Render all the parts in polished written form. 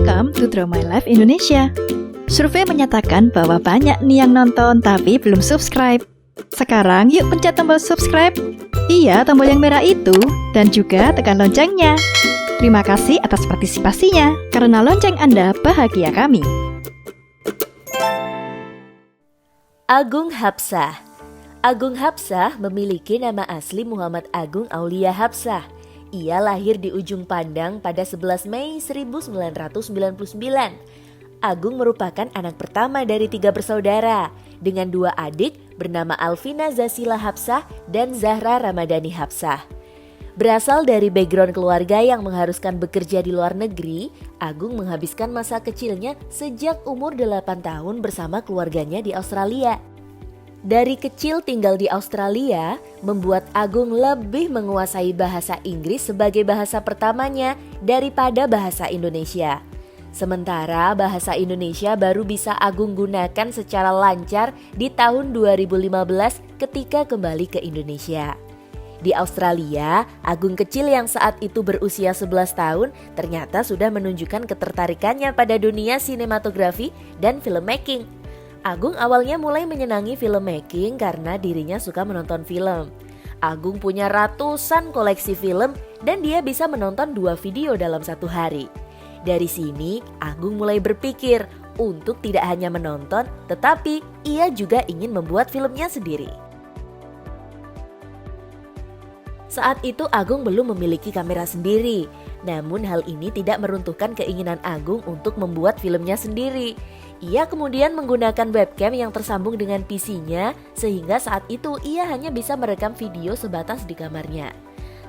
Welcome to Draw My Life Indonesia. Survei menyatakan bahwa banyak nih yang nonton tapi belum subscribe. Sekarang yuk pencet tombol subscribe. Iya, tombol yang merah itu. Dan juga tekan loncengnya. Terima kasih atas partisipasinya. Karena lonceng Anda bahagia kami. Agung Hapsah. Agung Hapsah memiliki nama asli Muhammad Agung Aulia Hapsah. Ia lahir di Ujung Pandang pada 11 Mei 1999. Agung merupakan anak pertama dari 3 bersaudara, dengan 2 adik bernama Alvina Zasila Hapsah dan Zahra Ramadhani Hapsah. Berasal dari background keluarga yang mengharuskan bekerja di luar negeri, Agung menghabiskan masa kecilnya sejak umur 8 tahun bersama keluarganya di Australia. Dari kecil tinggal di Australia, membuat Agung lebih menguasai bahasa Inggris sebagai bahasa pertamanya daripada bahasa Indonesia. Sementara bahasa Indonesia baru bisa Agung gunakan secara lancar di tahun 2015 ketika kembali ke Indonesia. Di Australia, Agung kecil yang saat itu berusia 11 tahun ternyata sudah menunjukkan ketertarikannya pada dunia sinematografi dan filmmaking. Agung awalnya mulai menyenangi filmmaking karena dirinya suka menonton film. Agung punya ratusan koleksi film dan dia bisa menonton 2 video dalam satu hari. Dari sini, Agung mulai berpikir untuk tidak hanya menonton, tetapi ia juga ingin membuat filmnya sendiri. Saat itu Agung belum memiliki kamera sendiri, namun hal ini tidak meruntuhkan keinginan Agung untuk membuat filmnya sendiri. Ia kemudian menggunakan webcam yang tersambung dengan PC-nya sehingga saat itu ia hanya bisa merekam video sebatas di kamarnya.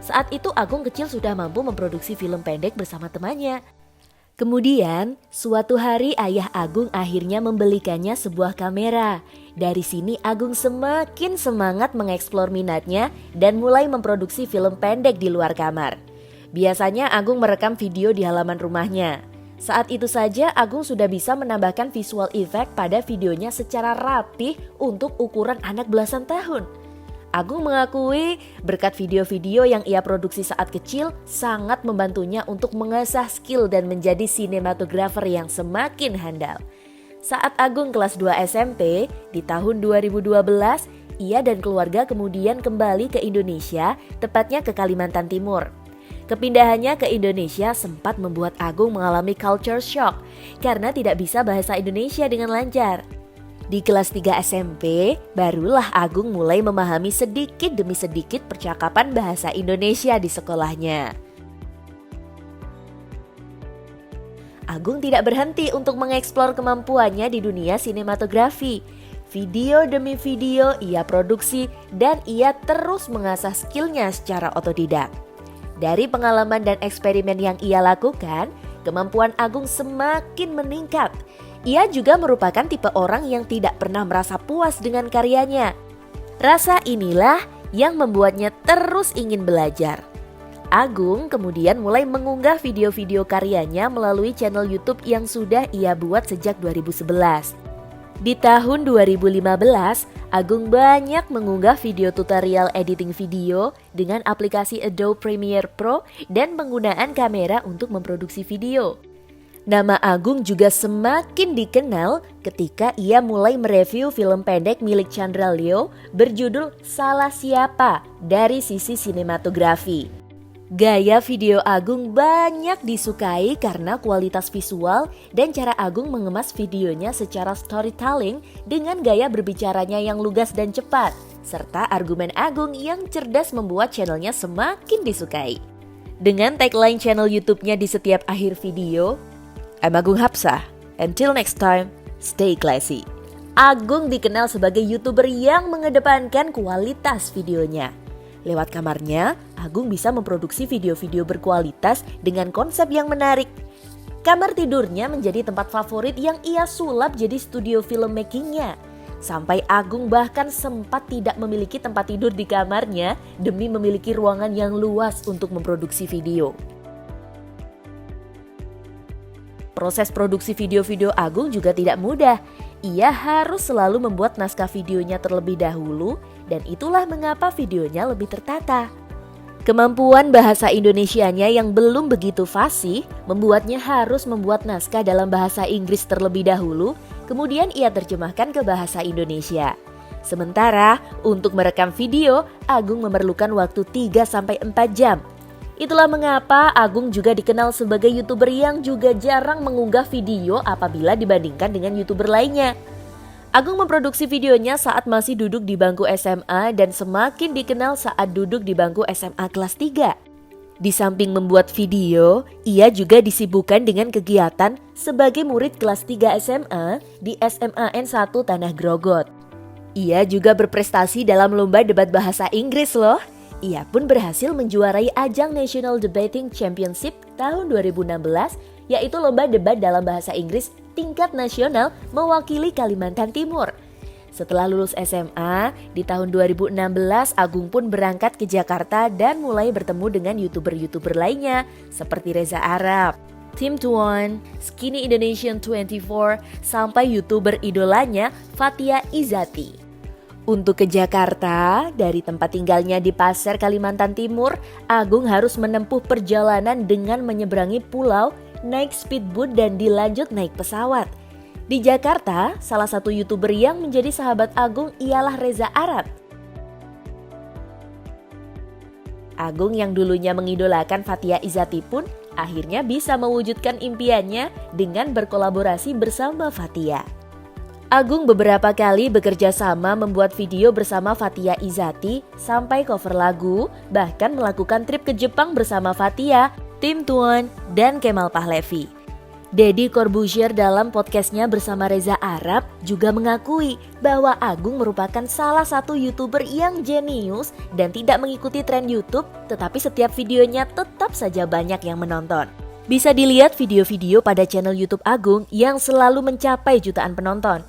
Saat itu Agung kecil sudah mampu memproduksi film pendek bersama temannya. Kemudian, suatu hari ayah Agung akhirnya membelikannya sebuah kamera. Dari sini Agung semakin semangat mengeksplor minatnya dan mulai memproduksi film pendek di luar kamar. Biasanya Agung merekam video di halaman rumahnya. Saat itu saja Agung sudah bisa menambahkan visual effect pada videonya secara rapih untuk ukuran anak belasan tahun. Agung mengakui berkat video-video yang ia produksi saat kecil sangat membantunya untuk mengasah skill dan menjadi sinematografer yang semakin handal. Saat Agung kelas 2 SMP di tahun 2012, ia dan keluarga kemudian kembali ke Indonesia, tepatnya ke Kalimantan Timur. Kepindahannya ke Indonesia sempat membuat Agung mengalami culture shock karena tidak bisa bahasa Indonesia dengan lancar. Di kelas 3 SMP, barulah Agung mulai memahami sedikit demi sedikit percakapan bahasa Indonesia di sekolahnya. Agung tidak berhenti untuk mengeksplor kemampuannya di dunia sinematografi. Video demi video ia produksi dan ia terus mengasah skillnya secara otodidak. Dari pengalaman dan eksperimen yang ia lakukan, kemampuan Agung semakin meningkat. Ia juga merupakan tipe orang yang tidak pernah merasa puas dengan karyanya. Rasa inilah yang membuatnya terus ingin belajar. Agung kemudian mulai mengunggah video-video karyanya melalui channel YouTube yang sudah ia buat sejak 2011. Di tahun 2015, Agung banyak mengunggah video tutorial editing video dengan aplikasi Adobe Premiere Pro dan penggunaan kamera untuk memproduksi video. Nama Agung juga semakin dikenal ketika ia mulai mereview film pendek milik Chandra Leo berjudul Salah Siapa dari sisi sinematografi. Gaya video Agung banyak disukai karena kualitas visual dan cara Agung mengemas videonya secara storytelling dengan gaya berbicaranya yang lugas dan cepat, serta argumen Agung yang cerdas membuat channelnya semakin disukai. Dengan tagline channel YouTube-nya di setiap akhir video, I'm Agung Hapsah, until next time, stay classy. Agung dikenal sebagai YouTuber yang mengedepankan kualitas videonya. Lewat kamarnya, Agung bisa memproduksi video-video berkualitas dengan konsep yang menarik. Kamar tidurnya menjadi tempat favorit yang ia sulap jadi studio filmmakingnya. Sampai Agung bahkan sempat tidak memiliki tempat tidur di kamarnya demi memiliki ruangan yang luas untuk memproduksi video. Proses produksi video-video Agung juga tidak mudah. Ia harus selalu membuat naskah videonya terlebih dahulu dan itulah mengapa videonya lebih tertata. Kemampuan bahasa Indonesianya yang belum begitu fasih membuatnya harus membuat naskah dalam bahasa Inggris terlebih dahulu, kemudian ia terjemahkan ke bahasa Indonesia. Sementara untuk merekam video, Agung memerlukan waktu 3-4 jam. Itulah mengapa Agung juga dikenal sebagai YouTuber yang juga jarang mengunggah video apabila dibandingkan dengan YouTuber lainnya. Agung memproduksi videonya saat masih duduk di bangku SMA dan semakin dikenal saat duduk di bangku SMA kelas 3. Di samping membuat video, ia juga disibukkan dengan kegiatan sebagai murid kelas 3 SMA di SMAN 1 Tanah Grogot. Ia juga berprestasi dalam lomba debat bahasa Inggris loh. Ia pun berhasil menjuarai ajang National Debating Championship tahun 2016, yaitu lomba debat dalam bahasa Inggris tingkat nasional mewakili Kalimantan Timur. Setelah lulus SMA, di tahun 2016 Agung pun berangkat ke Jakarta dan mulai bertemu dengan YouTuber-YouTuber lainnya seperti Reza Arab, Tim Tuan, Skinny Indonesian 24, sampai YouTuber idolanya Fathia Izati. Untuk ke Jakarta, dari tempat tinggalnya di Pasir, Kalimantan Timur, Agung harus menempuh perjalanan dengan menyeberangi pulau, naik speedboat dan dilanjut naik pesawat. Di Jakarta, salah satu YouTuber yang menjadi sahabat Agung ialah Reza Arab. Agung yang dulunya mengidolakan Fathia Izati pun akhirnya bisa mewujudkan impiannya dengan berkolaborasi bersama Fathia. Agung beberapa kali bekerja sama membuat video bersama Fathia Izati sampai cover lagu, bahkan melakukan trip ke Jepang bersama Fathia, Tim Tuan, dan Kemal Pahlevi. Deddy Corbuzier dalam podcastnya bersama Reza Arab juga mengakui bahwa Agung merupakan salah satu YouTuber yang jenius dan tidak mengikuti tren YouTube, tetapi setiap videonya tetap saja banyak yang menonton. Bisa dilihat video-video pada channel YouTube Agung yang selalu mencapai jutaan penonton.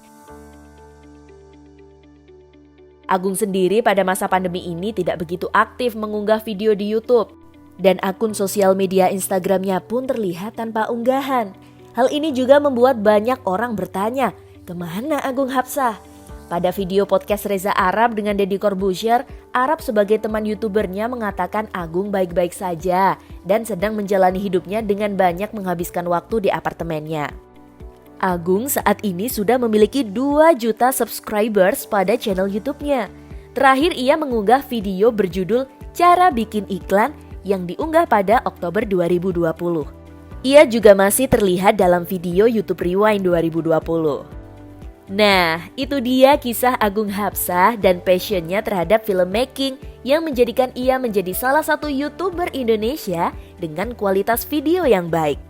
Agung sendiri pada masa pandemi ini tidak begitu aktif mengunggah video di YouTube. Dan akun sosial media Instagramnya pun terlihat tanpa unggahan. Hal ini juga membuat banyak orang bertanya, kemana Agung Hapsah? Pada video podcast Reza Arab dengan Deddy Corbuzier, Arab sebagai teman YouTubernya mengatakan Agung baik-baik saja dan sedang menjalani hidupnya dengan banyak menghabiskan waktu di apartemennya. Agung saat ini sudah memiliki 2 juta subscribers pada channel YouTube-nya. Terakhir ia mengunggah video berjudul Cara Bikin Iklan yang diunggah pada Oktober 2020. Ia juga masih terlihat dalam video YouTube Rewind 2020. Nah, itu dia kisah Agung Hapsah dan passionnya terhadap filmmaking yang menjadikan ia menjadi salah satu YouTuber Indonesia dengan kualitas video yang baik.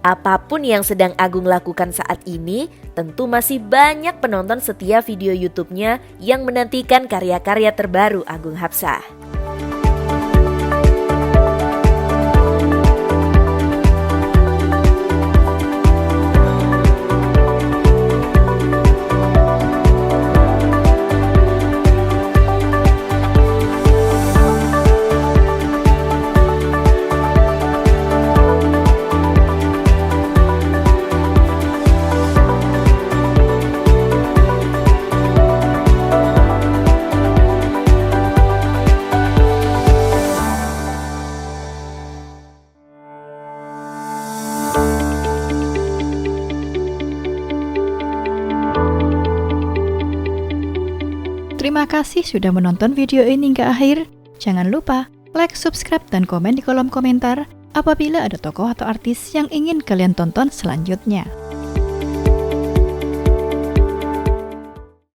Apapun yang sedang Agung lakukan saat ini, tentu masih banyak penonton setia video YouTube-nya yang menantikan karya-karya terbaru Agung Hapsah. Terima kasih sudah menonton video ini hingga akhir. Jangan lupa like, subscribe, dan komen di kolom komentar apabila ada tokoh atau artis yang ingin kalian tonton selanjutnya.